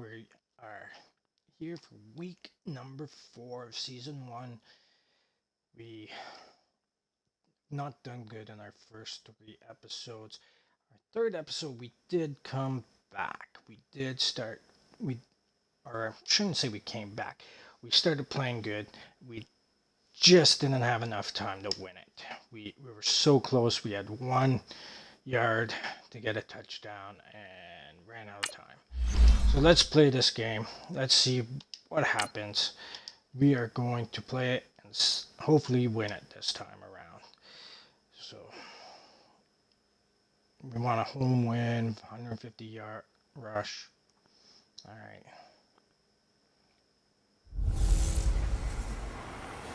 We are here for week number 4 of season 1. We not done good in our first 3 episodes. Our third episode, we did come back. We did start. Or I shouldn't say we came back. We started playing good. We just didn't have enough time to win it. We were so close. We had 1 yard to get a touchdown and ran out of time. So let's play this game. Let's see what happens. We are going to play it and hopefully win it this time around. So we want a home win, 150-yard rush. All right.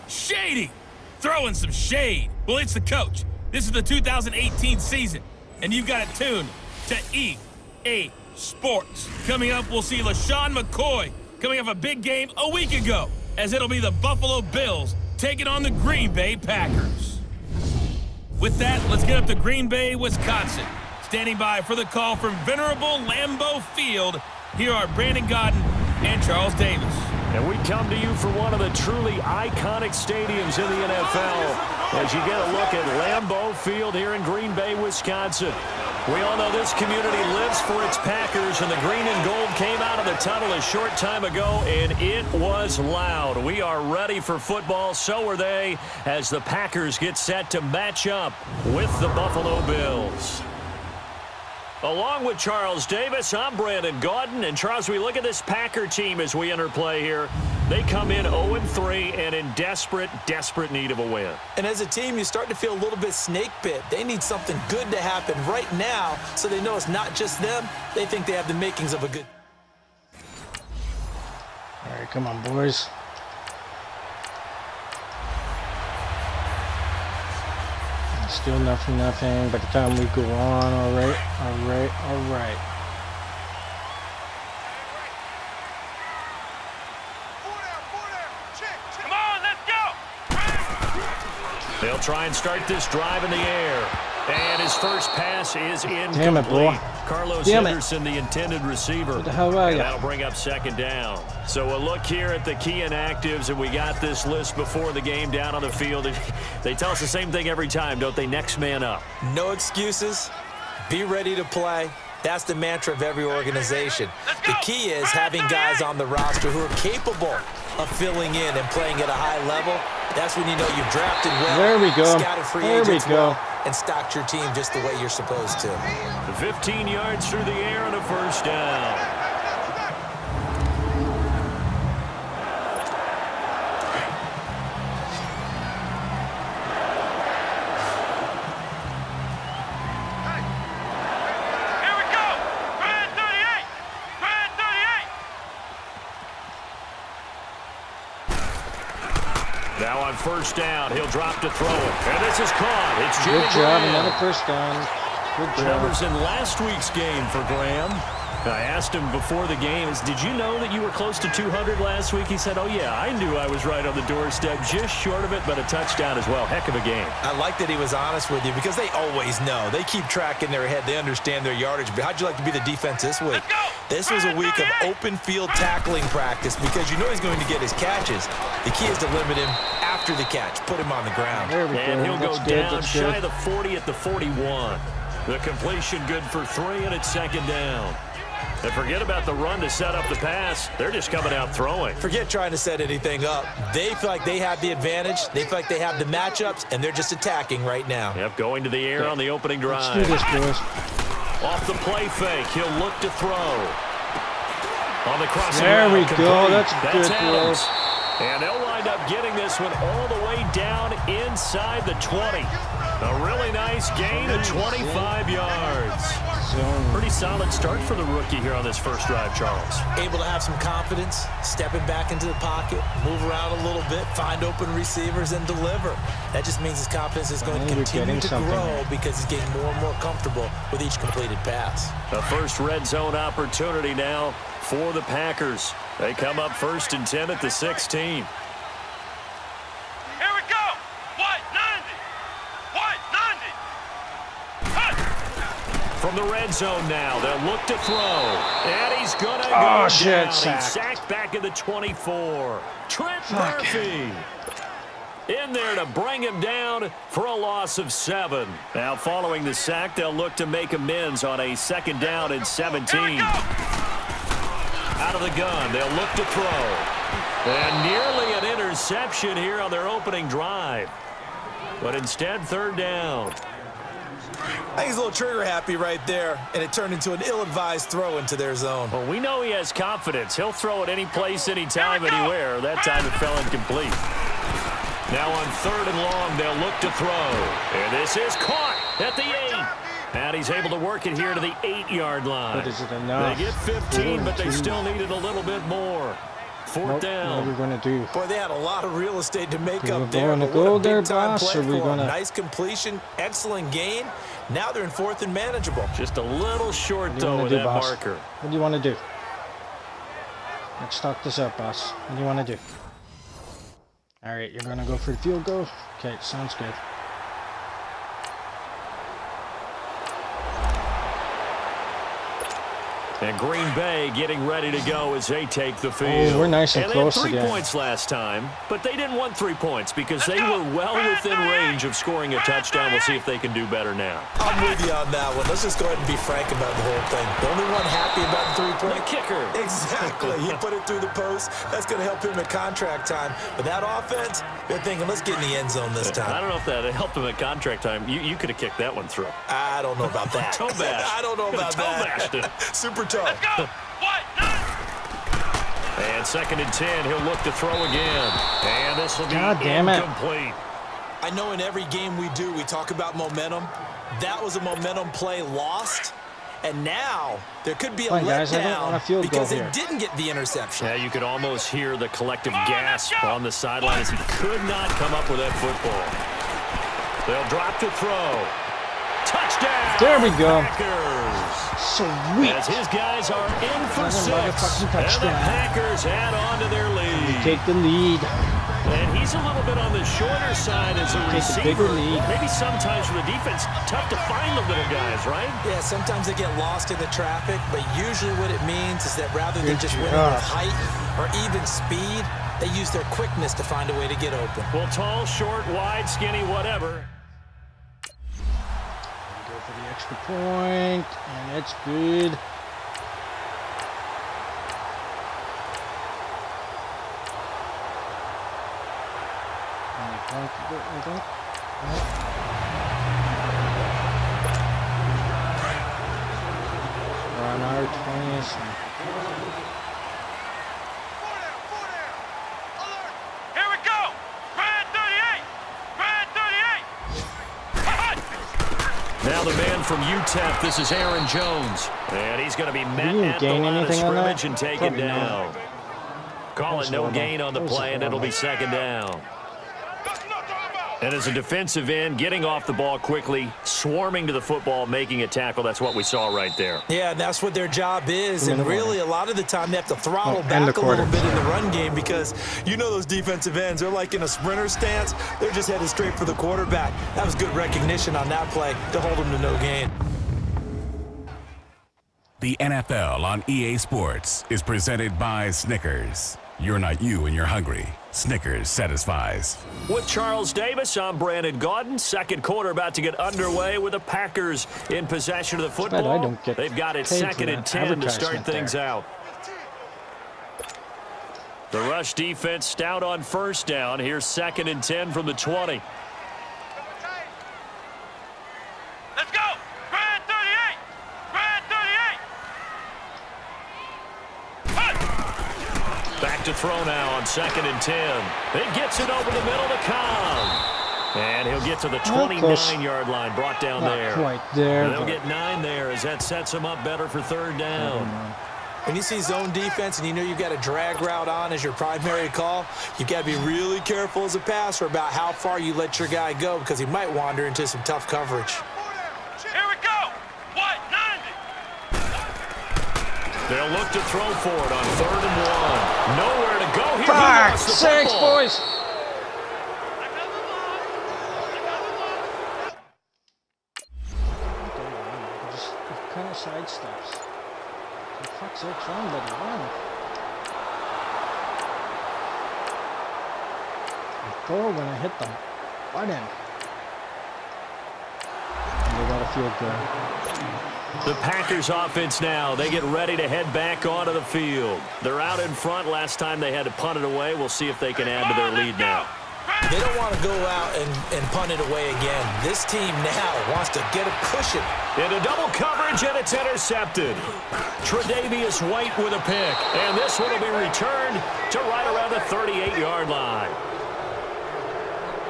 Shady! Throwing some shade. Well, it's the coach. This is the 2018 season, and you've got it tuned to EA Sports. Coming up, we'll see LaShawn McCoy coming off a big game a week ago, as it'll be the Buffalo Bills taking on the Green Bay Packers. With that, let's get up to Green Bay, Wisconsin. Standing by for the call from venerable Lambeau Field, here are Brandon Godden and Charles Davis. And we come to you from one of the truly iconic stadiums in the NFL as you get a look at Lambeau Field here in Green Bay, Wisconsin. We all know this community lives for its Packers, and the green and gold came out of the tunnel a short time ago, and it was loud. We are ready for football, so are they, as the Packers get set to match up with the Buffalo Bills. Along with Charles Davis, I'm Brandon Gaudin. And Charles, we look at this Packer team as we enter play here. They come in 0-3 and in desperate need of a win. And as a team, you start to feel a little bit snake bit. They need something good to happen right now so they know it's not just them. They think they have the makings of a good... All right, come on, boys. Still nothing. By the time we go on, all right. Come on, let's go! They'll try and start this drive in the air. And his first pass is incomplete. Damn it, boy. Carlos Damn it. Henderson, the intended receiver. What the hell are And you? that'll bring up second down. So a look here at the key inactives, and we got this list before the game down on the field. They tell us the same thing every time, don't they? Next man up. No excuses. Be ready to play. That's the mantra of every organization. The key is having guys on the roster who are capable of filling in and playing at a high level. That's when you know you've drafted well, There we go. scouted free There we agents go. well, and stocked your team just the way you're supposed to. 15 yards through the air and a first down. Now on first down, he'll drop to throw it. And this is caught. It's Jimmy Good job, Graham. another first down. Good The job. numbers in last week's game for Graham. I asked him before the game, did you know that you were close to 200 last week? He said, oh, yeah, I knew I was right on the doorstep, just short of it, but a touchdown as well. Heck of a game. I like that he was honest with you because they always know. They keep track in their head. They understand their yardage. But how'd you like to be the defense this week? This was a week of open field tackling practice because you know he's going to get his catches. The key is to limit him after the catch. Put him on the ground. There we And go. he'll go That's good, down that's shy good. of the 40 at the 41. The completion good for 3, and it's second down. And forget about the run to set up the pass. They're just coming out throwing. Forget trying to set anything up. They feel like they have the advantage. They feel like they have the matchups, and they're just attacking right now. Yep, going to the air on the opening Let's do drive. this, boys. Off the play fake, he'll look to throw. On the crossing There we route, go. complete. That's good, Adams. boys. And they'll wind up getting this one all the way down inside the 20. A really nice gain of 25 yards. Zone. Pretty solid start for the rookie here on this first drive, Charles. Able to have some confidence, stepping back into the pocket, move around a little bit, find open receivers, and deliver. That just means his confidence is going to You're continue getting to something grow here. because he's getting more and more comfortable with each completed pass. The first red zone opportunity now for the Packers. They come up 1st and 10 at the 16. From From the red zone now, they'll look to throw. And he's going to go Oh, shit, down. sacked. He's sacked back at the 24. Trent Murphy in there to bring him down for a loss of 7. Now, following the sack, they'll look to make amends on a 2nd down and 17. Out of the gun, they'll look to throw. And nearly an interception here on their opening drive. But instead, 3rd down. I think he's a little trigger happy right there, and it turned into an ill-advised throw into their zone. Well, we know he has confidence. He'll throw it any place, anytime, anywhere. That time it fell incomplete. Now on 3rd and long, they'll look to throw. And this is caught at the 8. And he's able to work it here to the 8-yard line. But is it enough? They get 15, but they still needed a little bit more. 4th down. What are we going to do? Boy, they had a lot of real estate to make Are we up there. going to but what go a there, big-time boss, play or are we for going them. to... Nice completion, excellent gain. Now they're in 4th and manageable. Just a little short, though, with do, that boss? marker. What do you want to do? Let's talk this up, boss. What do you want to do? All right, you're going to go for the field goal? Okay, sounds good. And Green Bay getting ready to go as they take the field. Oh, we're nice and they close had 3 again. points last time, but they didn't want 3 points because they were well within range of scoring a touchdown. We'll see if they can do better now. I'm with you on that one. Let's just go ahead and be frank about the whole thing. The only one happy about the 3-point. The kicker. Exactly. He put it through the post. That's going to help him at contract time. But that offense, they're thinking, let's get in the end zone this time. I don't know if that helped him at contract time. You could have kicked that one through. I don't know about that. Toe bash. I don't know about Toe bashed it. that. Super toe. Let's go. And 2nd and 10, he'll look to throw again. And this will be God damn it. incomplete. I know in every game we do, we talk about momentum. That was a momentum play lost. And now there could be a Fine, guys, I don't want a letdown field goal because they here. didn't get the interception. Yeah, you could almost hear the collective gasp on the sideline as he could not come up with that football. They'll drop to throw. Touchdown! There we go. Packers. Sweet. As his guys are in for Another 6. motherfucking And the touchdown. Packers add on to their lead. Take the lead. And he's a little bit on the shorter side as a Take a receiver. bigger lead. Maybe sometimes for the defense, tough to find the little guys, right? Yeah, sometimes they get lost in the traffic, but usually what it means is that rather than Good just winning job. with height or even speed, they use their quickness to find a way to get open. Well, tall, short, wide, skinny, whatever. Go for the extra point, and it's good. I think. We're on our 20s. Here we go. Brad 38. Brad 38. Now the man from UTEP, this is Aaron Jones. And he's going to be met Did you at the gain line of anything on that? scrimmage and taken Probably down. not. Call it no horrible. gain on the That was play, and it'll be horrible. 2nd down. And as a defensive end, getting off the ball quickly, swarming to the football, making a tackle, that's what we saw right there. Yeah, and that's what their job is. In And the really, a lot of the time, they have to throttle and back the a little quarter. bit in the run game because you know those defensive ends, they're like in a sprinter stance. They're just headed straight for the quarterback. That was good recognition on that play to hold them to no gain. The NFL on EA Sports is presented by Snickers. You're not you when you're hungry. Snickers satisfies. With Charles Davis, I'm Brandon Gaudin. 2nd quarter about to get underway with the Packers in possession of the bad football. I don't get They've got it paid for 2nd and that 10 to start advertisement things there. out. The rush defense stout on 1st down. Here's 2nd and 10 from the 20. Let's go. Brad 38. Brad 38. Back to throw now on 2nd and 10. He gets it over the middle to Cobb. And he'll get to the Oh, close. 29-yard line, brought down Not there. quite there, And they'll but- get 9 there as that sets him up better for 3rd down. When you see zone defense and you know you've got a drag route on as your primary call, you've got to be really careful as a passer about how far you let your guy go because he might wander into some tough coverage. Here we go. What? 90. They'll look to throw for it on 3rd and 1. Nowhere to go here. He Fuck! lost the 6, football. boys! Just sidesteps. For fuck's sake, run, buddy, run. Throw when I hit the button. And they got a field goal. The Packers offense now, they get ready to head back onto the field. They're out in front. Last time they had to punt it away. We'll see if they can add to their lead now. They don't want to go out and punt it away again. This team now wants to get a cushion. Into double coverage, and it's intercepted. Tre'Davious White with a pick. And this one will be returned to right around the 38-yard line.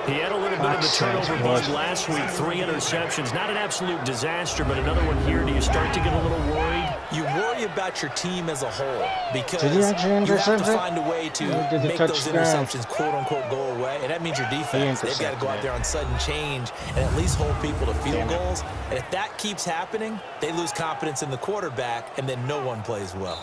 He had a little bit of a turnover bug last week, 3 interceptions. Not an absolute disaster, but another one here. Do you start to get a little worried? You worry about your team as a whole because Did he actually you have intercept to it? find a way to make those interceptions, quote-unquote, go away. And that means your defense. They've got to go out there on sudden change and at least hold people to field goals. And if that keeps happening, they lose confidence in the quarterback, and then no one plays well.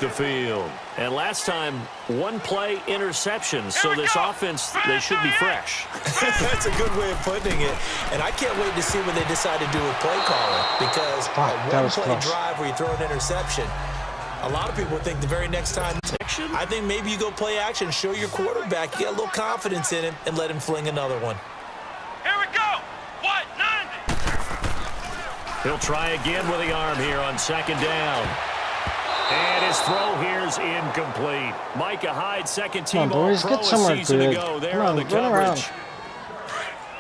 The field. And last time, 1 play interception. So this offense, they should be fresh. That's a good way of putting it. And I can't wait to see what they decide to do with play calling, because a one-play drive where you throw an interception, a lot of people think the very next time, I think maybe you go play action, show your quarterback, you get a little confidence in him, and let him fling another one. Here we go. What? 90. He'll try again with the arm here on 2nd down. And his throw here is incomplete. Micah Hyde, second-team All-Pro a season ago there on the coverage.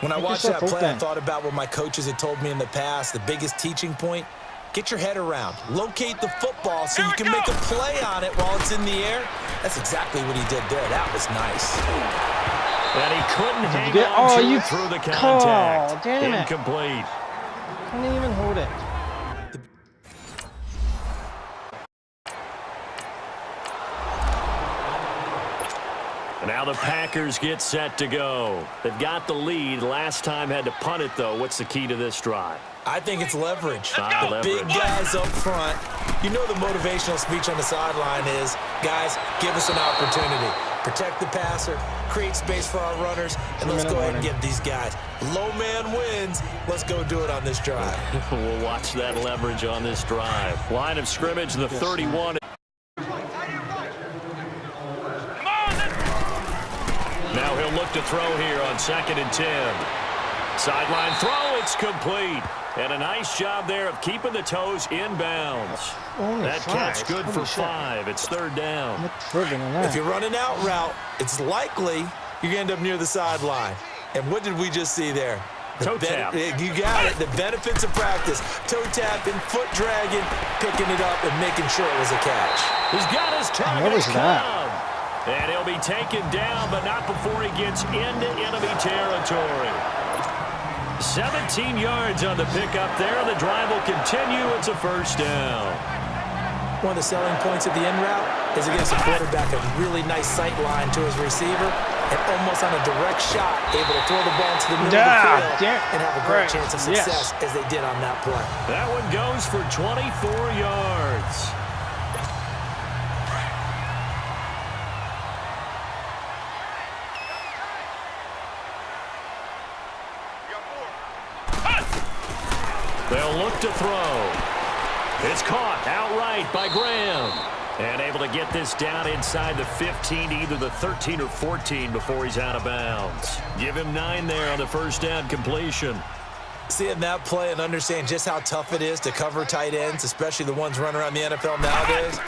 When I watched that play, I thought about what my coaches had told me in the past. The biggest teaching point, get your head around. Locate the football so you can make a play on it while it's in the air. That's exactly what he did there. That was nice. And he couldn't hang on to it through the contact. Incomplete. Couldn't even hold it. Now the Packers get set to go. They've got the lead. Last time had to punt it, though. What's the key to this drive? I think it's leverage. The big guys up front. You know the motivational speech on the sideline is, guys, give us an opportunity. Protect the passer, create space for our runners, and let's go ahead and get these guys. Low man wins. Let's go do it on this drive. We'll watch that leverage on this drive. Line of scrimmage, the 31. Now he'll look to throw here on 2nd and 10. Sideline throw, it's complete. And a nice job there of keeping the toes inbounds. That catch good for 5. It's 3rd down. If you're running out route, it's likely you're going to end up near the sideline. And what did we just see there? Toe tap. You got it. The benefits of practice. Toe tapping, foot dragging, picking it up, and making sure it was a catch. He's got his target. What was that? And he'll be taken down, but not before he gets into enemy territory. 17 yards on the pickup there. The drive will continue. It's a 1st down. One of the selling points of the in route is against a quarterback, a really nice sight line to his receiver, and almost on a direct shot, able to throw the ball into the middle of the field and have a great chance of success as they did on that play. That one goes for 24 yards. They'll look to throw. It's caught outright by Graham. And able to get this down inside the 15, either the 13 or 14 before he's out of bounds. Give him 9 there on the 1st down completion. Seeing that play and understand just how tough it is to cover tight ends, especially the ones running around the NFL nowadays,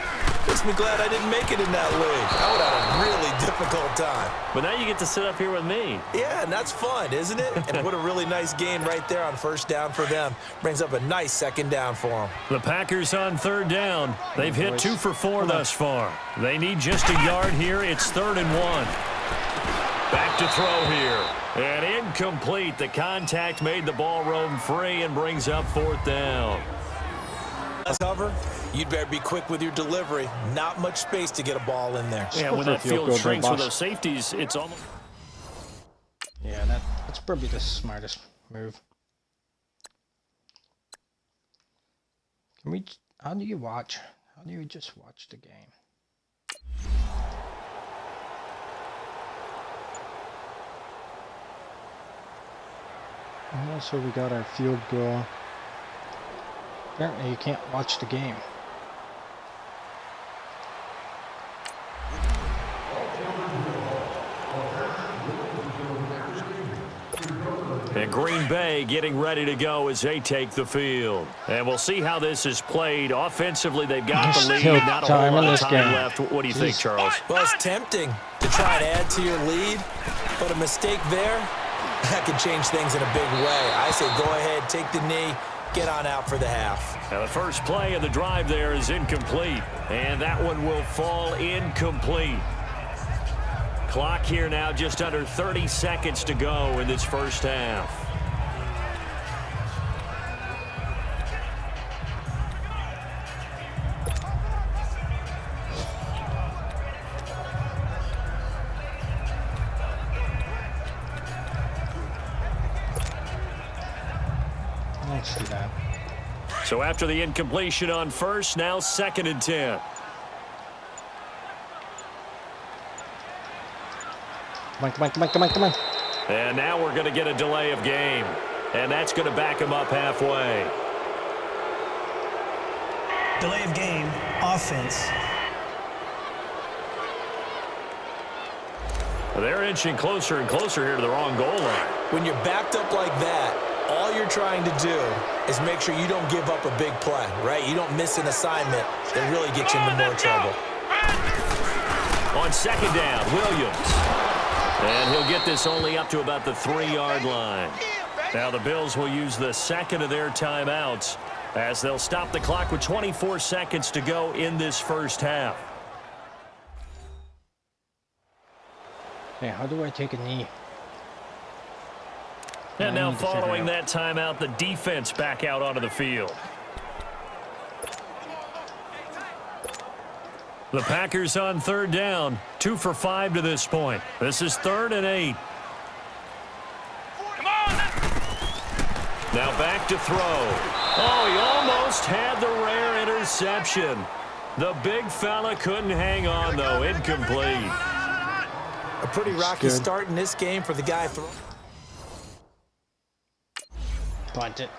makes me glad I didn't make it in that league. I would have a really difficult time. But now you get to sit up here with me. Yeah, and that's fun, isn't it? And what a really nice game right there on 1st down for them. Brings up a nice 2nd down for them. The Packers on 3rd down. They've hit 2 for 4 thus far. They need just a yard here. It's 3rd and 1. Back to throw here. And incomplete. The contact made the ball roam free and brings up 4th down. Cover, you'd better be quick with your delivery. Not much space to get a ball in there. Yeah, when that field shrinks with those safeties, it's almost... Yeah, that's probably the smartest move. How do you watch? How do you just watch the game? And also we got our field goal. Apparently you can't watch the game. And Green Bay getting ready to go as they take the field. And we'll see how this is played. Offensively, they've got the lead. Not a whole lot of time left. What do you think, Charles? Well, it's tempting to try and add to your lead, but a mistake there, that could change things in a big way. I say go ahead, take the knee, get on out for the half. Now the first play of the drive there is incomplete, and that one will fall incomplete. Clock here now, just under 30 seconds to go in this first half. Let's do that. So after the incompletion on first, now 2nd and 10. Come on. And now we're going to get a delay of game. And that's going to back him up halfway. Delay of game, offense. They're inching closer and closer here to the wrong goal line. When you're backed up like that, all you're trying to do is make sure you don't give up a big play, right? You don't miss an assignment that really gets you into more trouble. On 2nd down, Williams. And he'll get this only up to about the 3-yard line. Now the Bills will use the second of their timeouts as they'll stop the clock with 24 seconds to go in this first half. Hey, how do I take a knee? And now following that timeout, the defense back out onto the field. The Packers on 3rd down, 2 for 5 to this point. This is 3rd and 8. Come on! Now back to throw. Oh, he almost had the rare interception. The big fella couldn't hang on, though. Incomplete. A pretty rocky start in this game for the guy throwing. Punt it.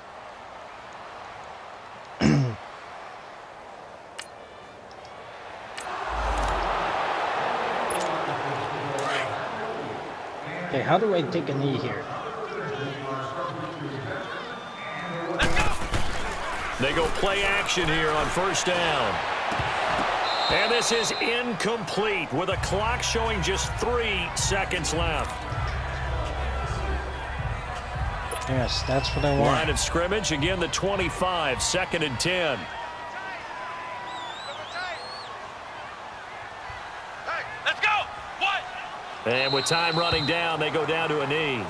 Okay, how do I take a knee here? They go play action here on 1st down. And this is incomplete with a clock showing just 3 seconds left. Yes, that's what I want. Line of scrimmage, again the 25, 2nd and 10. And with time running down, they go down to a knee.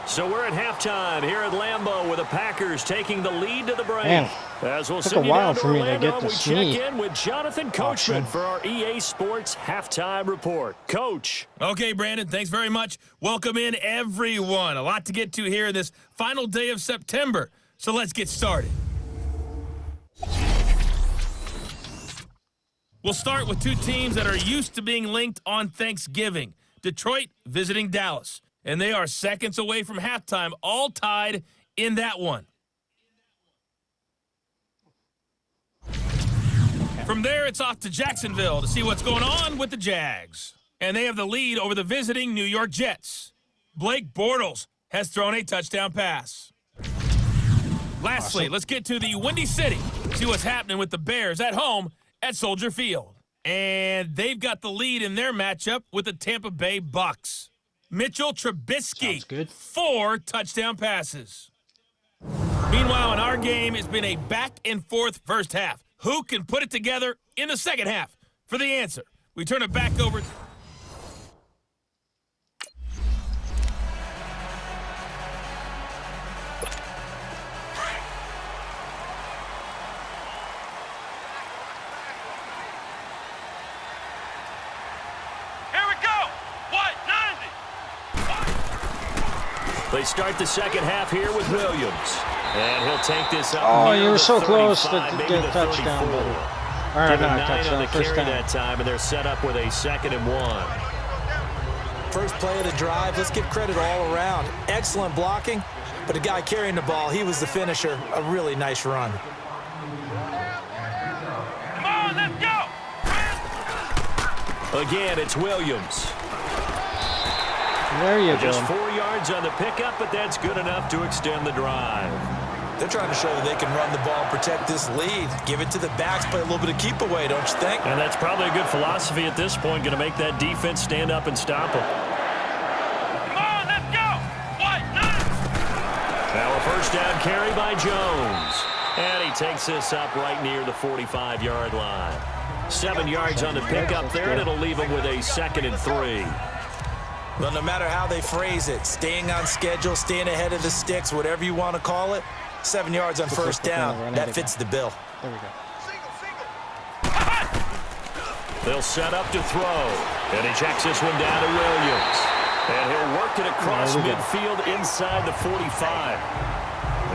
So we're at halftime here at Lambeau with the Packers taking the lead to the break. Man, as we'll took send a you while down to for me to Orlando, get this we knee check in with Jonathan Coachman option. for our EA Sports Halftime Report. Coach. Okay, Brandon, thanks very much. Welcome in, everyone. A lot to get to here this final day of September. So let's get started. We'll start with two teams that are used to being linked on Thanksgiving. Detroit visiting Dallas. And they are seconds away from halftime, all tied in that one. From there, it's off to Jacksonville to see what's going on with the Jags. And they have the lead over the visiting New York Jets. Blake Bortles has thrown a touchdown pass. Lastly, let's get to the Windy City, see what's happening with the Bears at home at Soldier Field. And they've got the lead in their matchup with the Tampa Bay Bucks. Mitchell Trubisky, 4 touchdown passes. Meanwhile, in our game, it's been a back-and-forth first half. Who can put it together in the second half? For the answer, we turn it back over. They start the second half here with Williams. And he'll take this up. Oh, you were so 35, close to maybe get a touchdown, buddy. All right, not a touchdown, first down. That time, and they're set up with a 2nd and 1. First play of the drive, let's give credit all around. Excellent blocking, but the guy carrying the ball, he was the finisher. A really nice run. Come on, let's go! Again, it's Williams. There you Just go. 4 yards on the pickup, but that's good enough to extend the drive. They're trying to show that they can run the ball and protect this lead. Give it to the backs, play a little bit of keep away, don't you think? And that's probably a good philosophy at this point, going to make that defense stand up and stop them. Come on, let's go! Now a first down carry by Jones. And he takes this up right near the 45-yard line. 7 yards on the pickup there, and it'll leave him with a 2nd and 3. Well, no matter how they phrase it, staying on schedule, staying ahead of the sticks, whatever you want to call it, 7 yards on first down, that fits the bill. There we go. They'll set up to throw. And he checks this one down to Williams. And he'll work it across midfield inside the 45.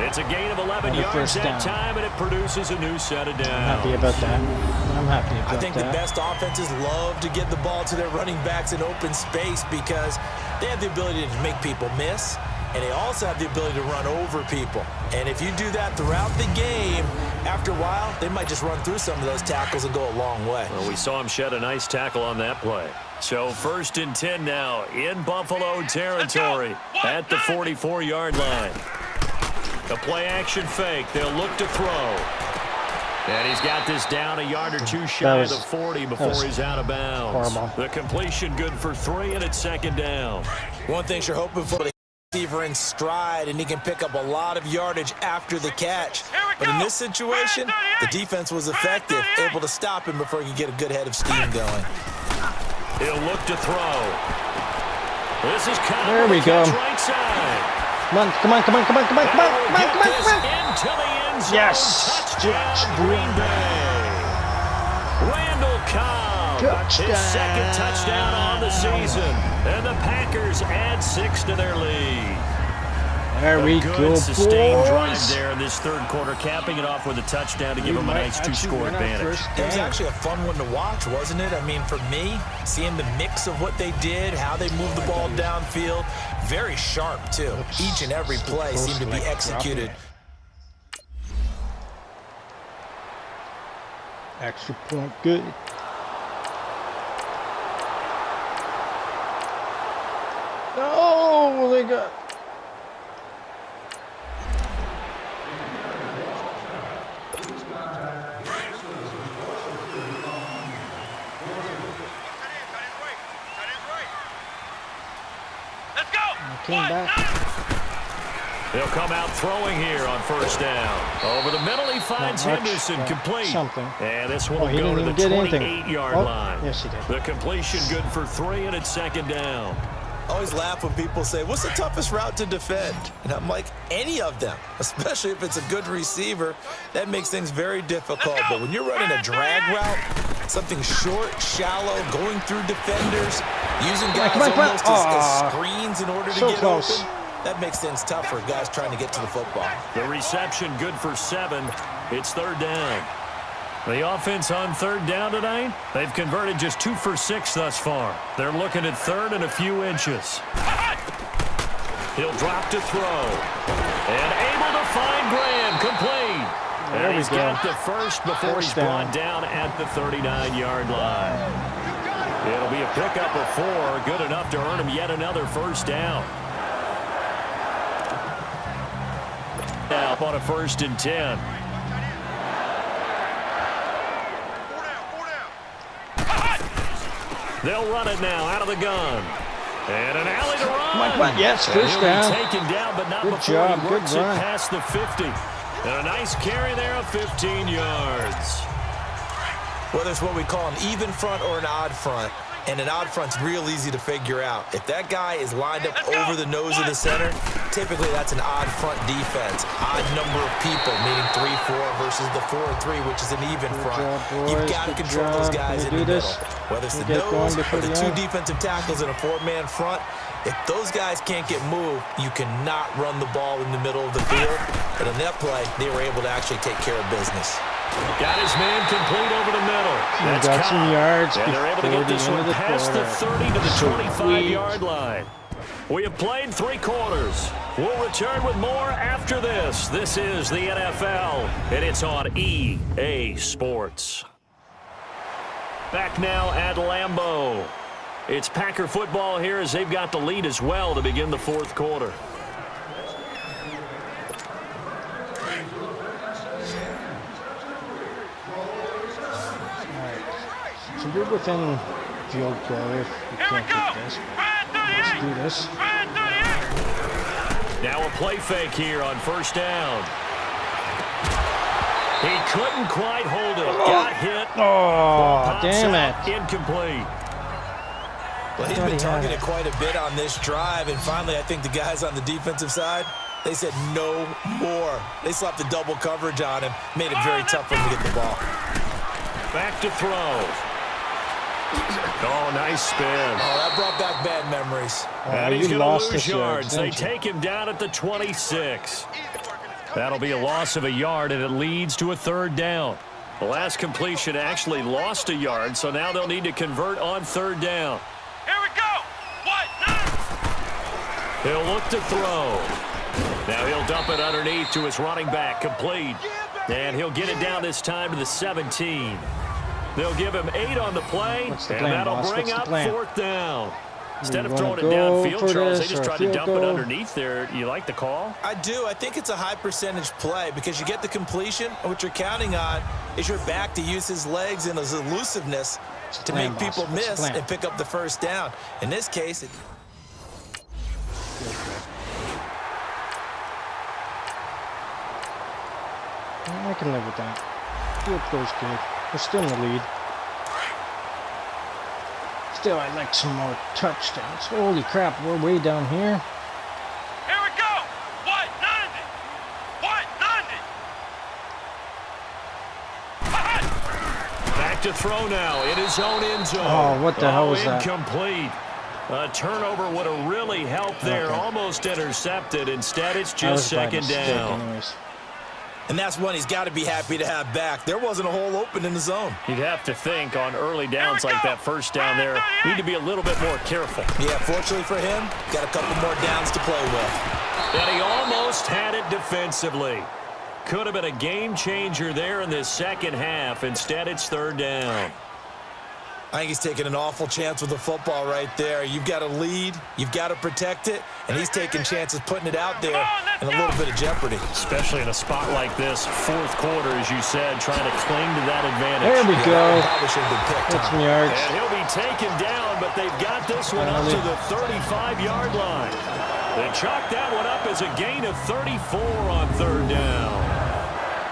It's a gain of 11 yards that time, and it produces a new set of downs. I'm happy about that. I'm happy about that. I think the best offenses love to get the ball to their running backs in open space because they have the ability to make people miss, and they also have the ability to run over people. And if you do that throughout the game, after a while, they might just run through some of those tackles and go a long way. Well, we saw him shed a nice tackle on that play. So 1st and 10 now in Buffalo territory at the 44-yard line. A play-action fake. They'll look to throw. And he's got this down a yard or two shy of the 40 before he's out of bounds. Horrible. The completion good for 3, and it's 2nd down. One thing you're hoping for, the receiver in stride, and he can pick up a lot of yardage after the catch. But in this situation, the defense was effective, able to stop him before he could get a good head of steam going. He'll look to throw. This is Connor. There we go. Right side. Come on, come on, come on, come on, come on, come on, come on, come on, come on. Into the end zone. Yes. Touchdown, Green Bay. Randall Cobb. Touchdown. His 2nd touchdown on the season. And the Packers add 6 to their lead. There we good go, sustained drive boys. there in this 3rd quarter, capping it off with a touchdown to give them a nice 2-score advantage. It was actually a fun one to watch, wasn't it? I mean, for me, seeing the mix of what they did, how they moved the ball downfield, very sharp, too. Each and every play seemed to be executed. Extra point, good. Oh, they got... Came back. They'll come out throwing here on first down. Over the middle, he finds Henderson complete. Something. And this one will he go to didn't the even get 28-yard anything. line. Yes, he did. The completion good for 3, and it's 2nd down. I always laugh when people say, what's the toughest route to defend? And I'm like, any of them, especially if it's a good receiver. That makes things very difficult. But when you're running a drag route, something short, shallow, going through defenders, using guys almost as screens in order to get open, that makes things tough for guys trying to get to the football. The reception good for 7. It's 3rd down. The offense on 3rd down tonight, they've converted just 2 for 6 thus far. They're looking at 3rd and a few inches. He'll drop to throw. And able to find Graham, complete. And he's got the first before he's brought down at the 39-yard line. It'll be a pickup of 4, good enough to earn him yet another first down. Now on a 1st and 10. They'll run it now out of the gun. And an alley to run. Come on, yes, first down. Taken down, but not good before job, he works good it run. past the 50. And a nice carry there of 15 yards. Whether it's what we call an even front or an odd front, and an odd front's real easy to figure out. If that guy is lined up over the nose of the center, typically that's an odd front defense. Odd number of people, meaning 3-4 versus the 4-3, which is an even front. You've got to control those guys in the middle. Whether it's the nose or the 2 defensive tackles in a 4-man front, if those guys can't get moved, you cannot run the ball in the middle of the field. And in that play, they were able to actually take care of business. Got his man complete over the middle. That's got some yards. And they're able to get this one past the 30 to the 25-yard line. We have played 3 quarters. We'll return with more after this. This is the NFL, and it's on EA Sports. Back now at Lambeau. It's Packer football here as they've got the lead as well to begin the 4th quarter. So we're within field goal if we can't get this. Let's do this. Now a play fake here on 1st down. He couldn't quite hold it. Got hit. Oh, damn it. Incomplete. Well, he's been targeted quite a bit on this drive, and finally I think the guys on the defensive side, they said no more. They slapped the double coverage on him, made it very tough for him to get the ball. Back to throw. Oh, nice spin. Oh, that brought back bad memories. And he's going to lose yards. They take him down at the 26. That'll be a loss of a yard, and it leads to a 3rd down. The last completion actually lost a yard, so now they'll need to convert on 3rd down. Here we go. What? He'll look to throw. Now he'll dump it underneath to his running back, complete. And he'll get it down this time to the 17. They'll give him 8 on the play, and that'll bring up 4th down. Instead of throwing it downfield, Charles, they just tried to dump it underneath there. You like the call? I do. I think it's a high percentage play because you get the completion, and what you're counting on is your back to use his legs and his elusiveness to make people miss and pick up the 1st down. In this case, I can live with that. Field goal's good. We're still in the lead. Still, I'd like some more touchdowns. Holy crap, we're way down here. Here we go. What? Nothing. What? Nothing. Back to throw now in his own end zone. Oh, what the hell was that? Incomplete. A turnover would have really helped there. Okay. Almost intercepted. Instead, it's just 2nd down. Anyways. and that's one he's got to be happy to have back. There wasn't a hole open in the zone. You'd have to think on early downs like that 1st down there, need to be a little bit more careful. Yeah, fortunately for him, got a couple more downs to play with. And he almost had it defensively. Could have been a game changer there in this 2nd half. Instead, it's 3rd down. I think he's taking an awful chance with the football right there. You've got to lead, you've got to protect it, and he's taking chances putting it out there in a little bit of jeopardy. Especially in a spot like this, 4th quarter, as you said, trying to cling to that advantage. There we go. Probably should have been picked. That's some yards. And he'll be taken down, but they've got this one up to the 35-yard line. They chalk that one up as a gain of 34 on 3rd down.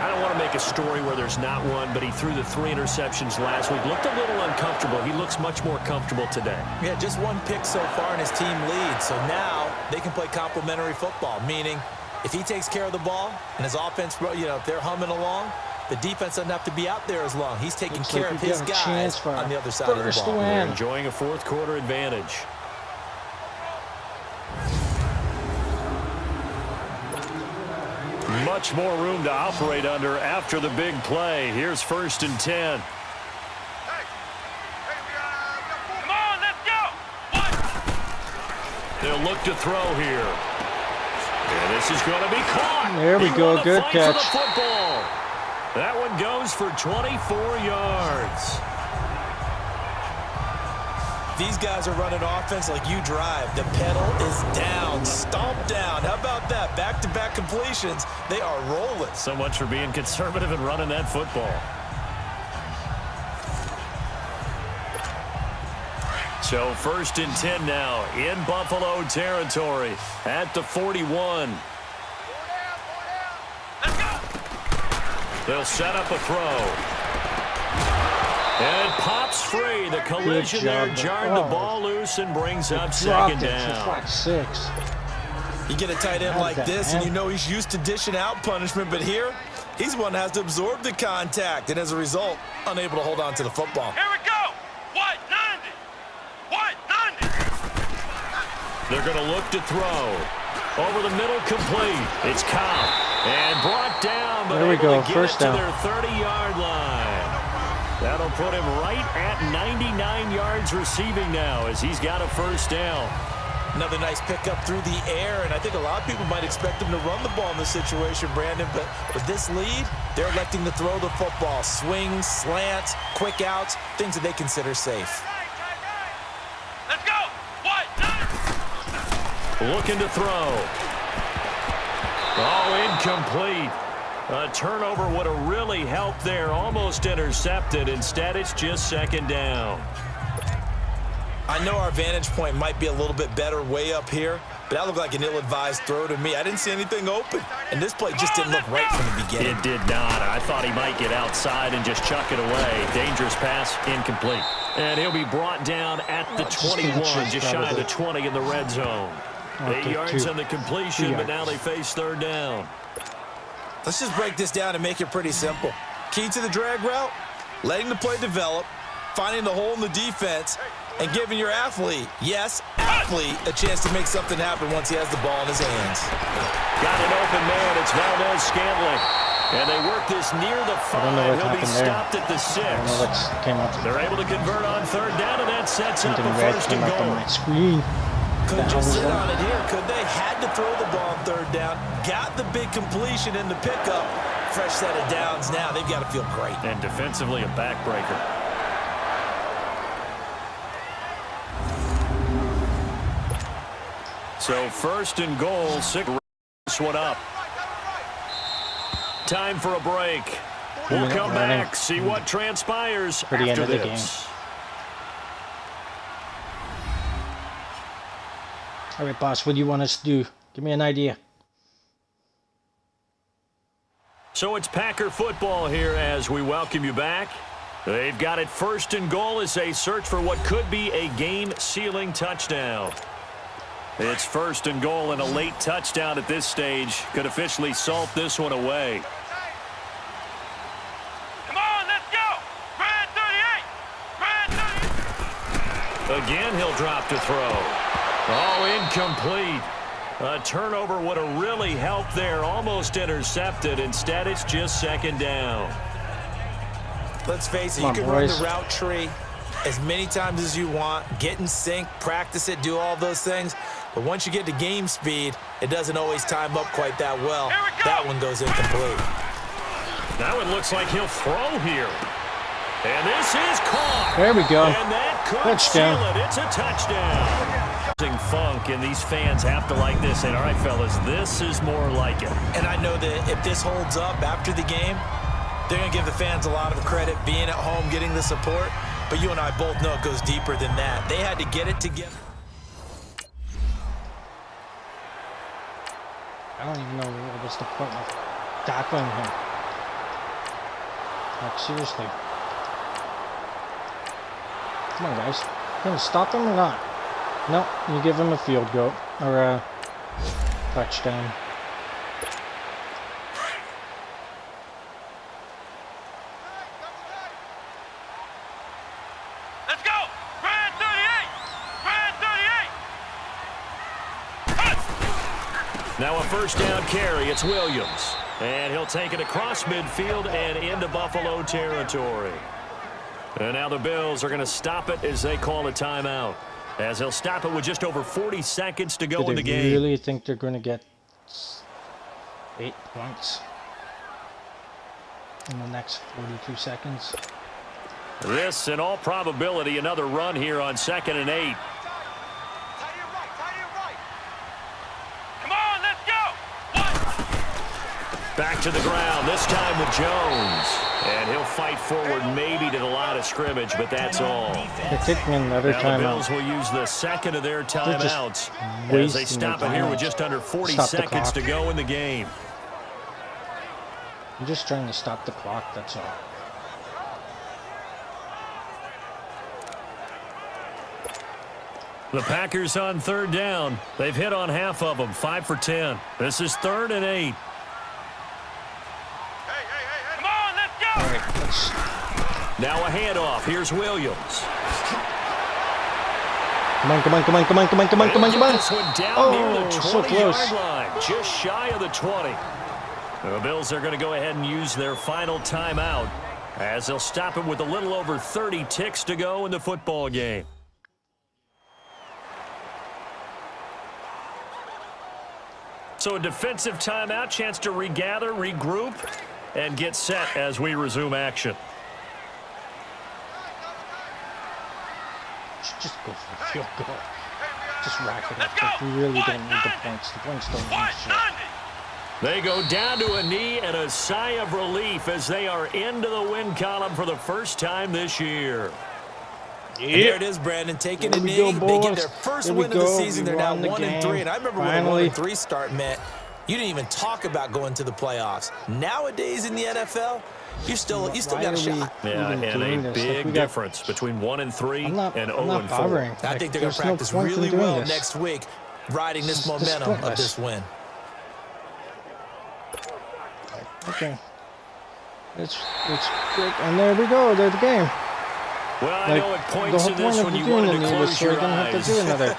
I don't want to make a story where there's not one, but he threw the 3 interceptions last week. Looked a little uncomfortable. He looks much more comfortable today. Yeah, just 1 pick so far and his team leads. So now they can play complementary football, meaning if he takes care of the ball and his offense, if they're humming along, the defense doesn't have to be out there as long. He's taking care of his guys on the other side of the ball. They're enjoying a 4th quarter advantage. Much more room to operate under after the big play. Here's 1st and 10. Come on, let's go. They'll look to throw here. And this is going to be caught. There we go. Good catch. For the football. That one goes for 24 yards. These guys are running offense like you drive. The pedal is down, stomped down. How about that? Back-to-back completions. They are rolling. So much for being conservative and running that football. So 1st and 10 now in Buffalo territory at the 41. Let's go. They'll set up a throw. And it pops free. The collision there jarred the ball loose and brings up 2nd down. 6. You get a tight end like this, and you know he's used to dishing out punishment, but here, he's the one that has to absorb the contact, and as a result, unable to hold on to the football. Here we go. What? 90. What? 90. They're going to look to throw. Over the middle, complete. It's Cobb. And brought down, but able to get it to their 30-yard line. That'll put him right at 99 yards receiving now as he's got a 1st down. Another nice pickup through the air, and I think a lot of people might expect them to run the ball in this situation, Brandon, but with this lead, they're electing to throw the football. Swings, slants, quick outs, things that they consider safe. Let's go! Looking to throw. Oh, incomplete. A turnover would have really helped there. Almost intercepted. Instead, it's just second down. I know our vantage point might be a little bit better way up here, but that looked like an ill-advised throw to me. I didn't see anything open, and this play just didn't look right from the beginning. It did not. I thought he might get outside and just chuck it away. Dangerous pass, incomplete. And he'll be brought down at the 21, just shy of the 20 in the red zone. 8 yards on the completion, but now they face third down. Let's just break this down and make it pretty simple. Key to the drag route, letting the play develop, finding the hole in the defense, and giving your athlete, yes, athlete, a chance to make something happen once he has the ball in his hands. Got an open man. It's Valdez-Scantling. And they work this near the 5. He'll be stopped at the 6. They're able to convert on third down, and that sets up a first and goal. Couldn't just sit on it here, could they? Had to throw the ball on third down. Got the big completion in the pickup. Fresh set of downs now. They've got to feel great. And defensively, a backbreaker. So first and goal, 6 one up. Time for a break. We'll come back, see what transpires after this. All right, boss, what do you want us to do? Give me an idea. So it's Packer football here as we welcome you back. They've got it first and goal as they search for what could be a game-sealing touchdown. It's first and goal, and a late touchdown at this stage could officially salt this one away. Come on, let's go! Brad 38! Brad 38! Again, he'll drop to throw. Oh, incomplete. A turnover would have really helped there. Almost intercepted. Instead, it's just second down. Let's face it, you can run the route tree as many times as you want, get in sync, practice it, do all those things. But once you get to game speed, it doesn't always time up quite that well. That one goes incomplete. That one looks like he'll throw here. And this is caught. There we go. And that could seal it. It's a touchdown. Funk, and these fans have to like this. And all right, fellas, this is more like it. And I know that if this holds up after the game, they're going to give the fans a lot of credit being at home, getting the support. But you and I both know it goes deeper than that. They had to get it together. I don't even know what was the point of tackling him. Like, seriously. Come on, guys. You gonna stop him or not? No, you give him a field goal or a touchdown. Let's go! Brad 38! Brad 38! Now a first down carry. It's Williams. And he'll take it across midfield and into Buffalo territory. And now the Bills are going to stop it as they call a timeout. As they'll stop it with just over 40 seconds to go in the game. Do they really think they're going to get 8 points in the next 42 seconds? This, in all probability, another run here on 2nd and 8. Come on, let's go! Back to the ground, this time with Jones. And he'll fight forward maybe to the line of scrimmage, but that's all. They're taking another timeout. The Bills will use the second of their timeouts as they stop it here with just under 40 seconds to go in the game. I'm just trying to stop the clock, that's all. The Packers on third down. They've hit on half of them, 5 for 10. This is 3rd and 8. Come on, let's go! All right, let's... Now a handoff. Here's Williams. Come on, come on, come on, come on, come on, come on, come on, come on. This one down near the so 20-yard line, just shy of the 20. The Bills are going to go ahead and use their final timeout as they'll stop it with a little over 30 ticks to go in the football game. So a defensive timeout, chance to regather, regroup, and get set as we resume action. Just go for a field goal. Just rack it up. Like, we really don't need the points. The points don't mean shit. They go down to a knee and a sigh of relief as they are into the win column for the first time this year. And there it is, Brandon, taking a knee. They get their first win of the season. They're now 1-3. And I remember when a 1-3 start meant you didn't even talk about going to the playoffs. Nowadays in the NFL, you still got a shot. Yeah, and a big difference between 1-3 and 0-4. I think they're going to practice really well next week, riding this momentum of this win. Okay. It's great. And there we go. There's the game. Well, I know it points to this when you wanted to close your eyes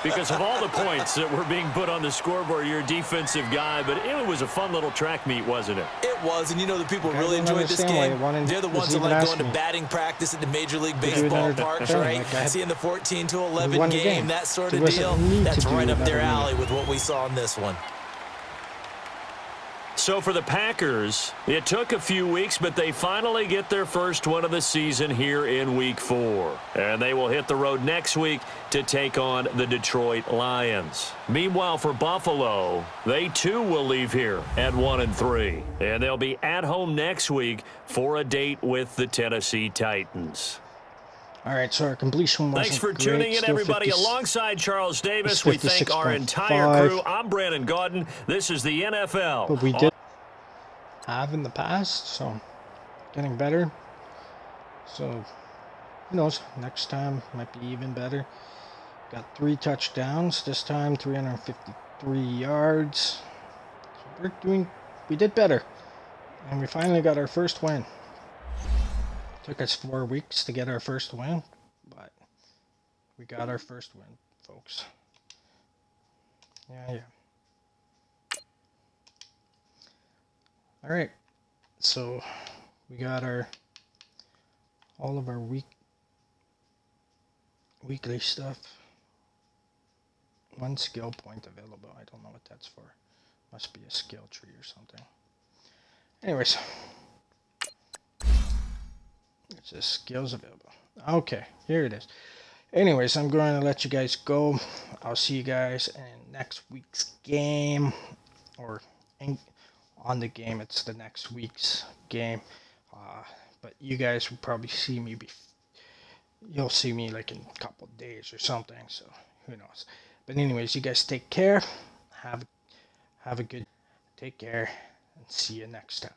because of all the points that were being put on the scoreboard. You're a defensive guy, but it was a fun little track meet, wasn't it? It was, and you know the people really enjoyed this game. They're the ones that like going to batting practice at the Major League Baseball parks, right? Seeing the 14-11 game, that sort of deal. That's right up their alley with what we saw in this one. So for the Packers, it took a few weeks, but they finally get their first one of the season here in Week 4. And they will hit the road next week to take on the Detroit Lions. Meanwhile, for Buffalo, they too will leave here at 1-3. And they'll be at home next week for a date with the Tennessee Titans. All right, so our completion wasn't Thanks for great. tuning in, Still alongside 50, Charles Davis. We thank our entire crew. I'm Brandon Gaudin. This is the NFL. But we did have in the past, so getting better. So who knows? Next time might be even better. Got 3 touchdowns this time, 353 yards. So we did better, and we finally got our first win. Took us 4 weeks to get our first win, but we got our first win, folks. Yeah. All right, so we got all of our weekly stuff. 1 skill point available. I don't know what that's for. Must be a skill tree or something. Anyways. It says skills available. Okay, here it is. Anyways, I'm going to let you guys go. I'll see you guys in next week's game. Or on the game, it's the next week's game. But you guys will probably see me. You'll see me like in a couple of days or something. So who knows. But anyways, you guys take care. Have a good. Take care. And see you next time.